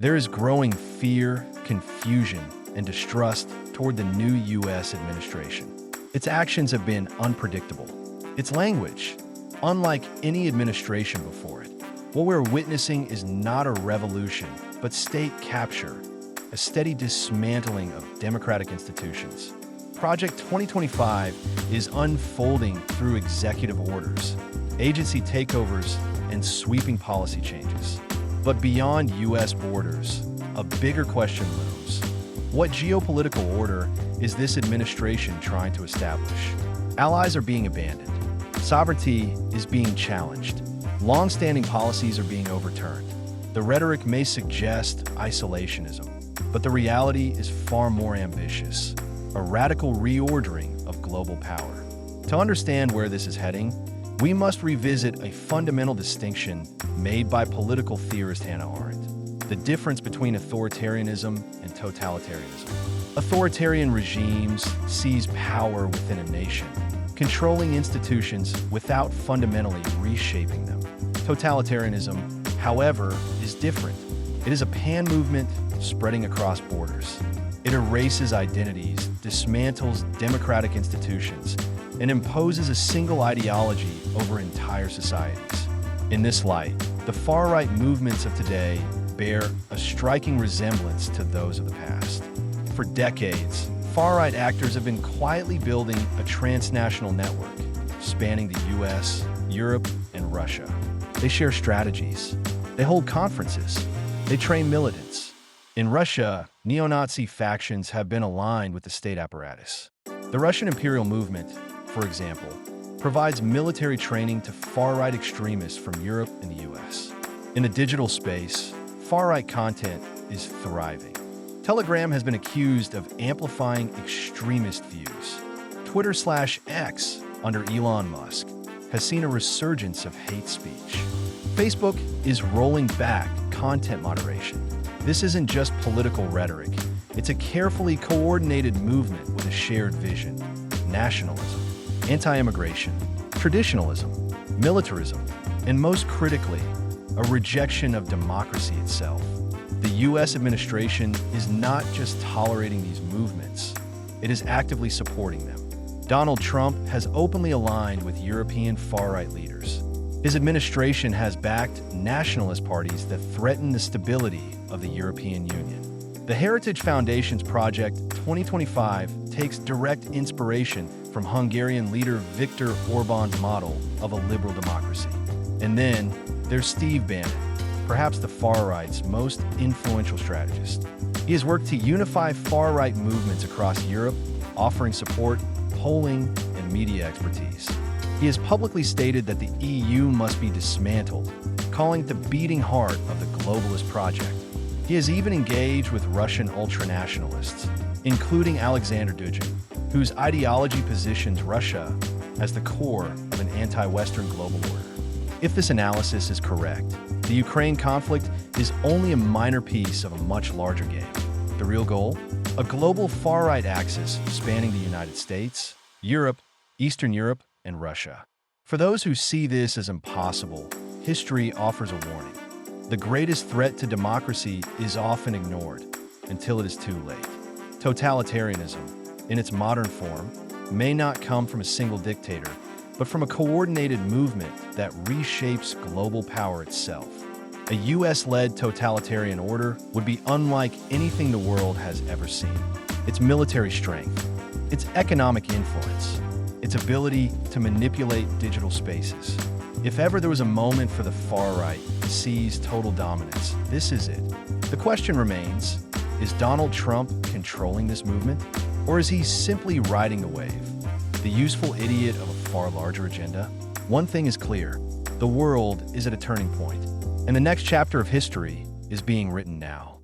There is growing fear, confusion, and distrust toward the new U.S. administration. Its actions have been unpredictable. Its language, unlike any administration before it. What we're witnessing is not a revolution, but state capture, a steady dismantling of democratic institutions. Project 2025 is unfolding through executive orders, agency takeovers, and sweeping policy changes. But beyond U.S. borders, a bigger question looms. What geopolitical order is this administration trying to establish? Allies are being abandoned. Sovereignty is being challenged. Long-standing policies are being overturned. The rhetoric may suggest isolationism, but the reality is far more ambitious. A radical reordering of global power. To understand where this is heading, we must revisit a fundamental distinction made by political theorist Hannah Arendt: the difference between authoritarianism and totalitarianism. Authoritarian regimes seize power within a nation, controlling institutions without fundamentally reshaping them. Totalitarianism, however, is different. It is a pan-movement spreading across borders. It erases identities, dismantles democratic institutions, and imposes a single ideology over entire societies. In this light, the far-right movements of today bear a striking resemblance to those of the past. For decades, far-right actors have been quietly building a transnational network spanning the US, Europe, and Russia. They share strategies. They hold conferences. They train militants. In Russia, neo-Nazi factions have been aligned with the state apparatus. The Russian imperial movement, for example, provides military training to far-right extremists from Europe and the US. In the digital space, far-right content is thriving. Telegram has been accused of amplifying extremist views. Twitter/X, under Elon Musk, has seen a resurgence of hate speech. Facebook is rolling back content moderation. This isn't just political rhetoric. It's a carefully coordinated movement with a shared vision: nationalism, anti-immigration, traditionalism, militarism, and most critically, a rejection of democracy itself. The U.S. administration is not just tolerating these movements, it is actively supporting them. Donald Trump has openly aligned with European far-right leaders. His administration has backed nationalist parties that threaten the stability of the European Union. The Heritage Foundation's Project 2025 takes direct inspiration from Hungarian leader Viktor Orbán's model of a liberal democracy. And then there's Steve Bannon, perhaps the far-right's most influential strategist. He has worked to unify far-right movements across Europe, offering support, polling, and media expertise. He has publicly stated that the EU must be dismantled, calling it the beating heart of the globalist project. He has even engaged with Russian ultranationalists, including Alexander Dugin, whose ideology positions Russia as the core of an anti-Western global order. If this analysis is correct, the Ukraine conflict is only a minor piece of a much larger game. The real goal? A global far-right axis spanning the United States, Europe, Eastern Europe, and Russia. For those who see this as impossible, history offers a warning. The greatest threat to democracy is often ignored until it is too late. Totalitarianism, in its modern form, may not come from a single dictator, but from a coordinated movement that reshapes global power itself. A US-led totalitarian order would be unlike anything the world has ever seen. Its military strength, its economic influence, its ability to manipulate digital spaces. If ever there was a moment for the far right to seize total dominance, this is it. The question remains, is Donald Trump controlling this movement? Or is he simply riding the wave, the useful idiot of a far larger agenda? One thing is clear, the world is at a turning point, and the next chapter of history is being written now.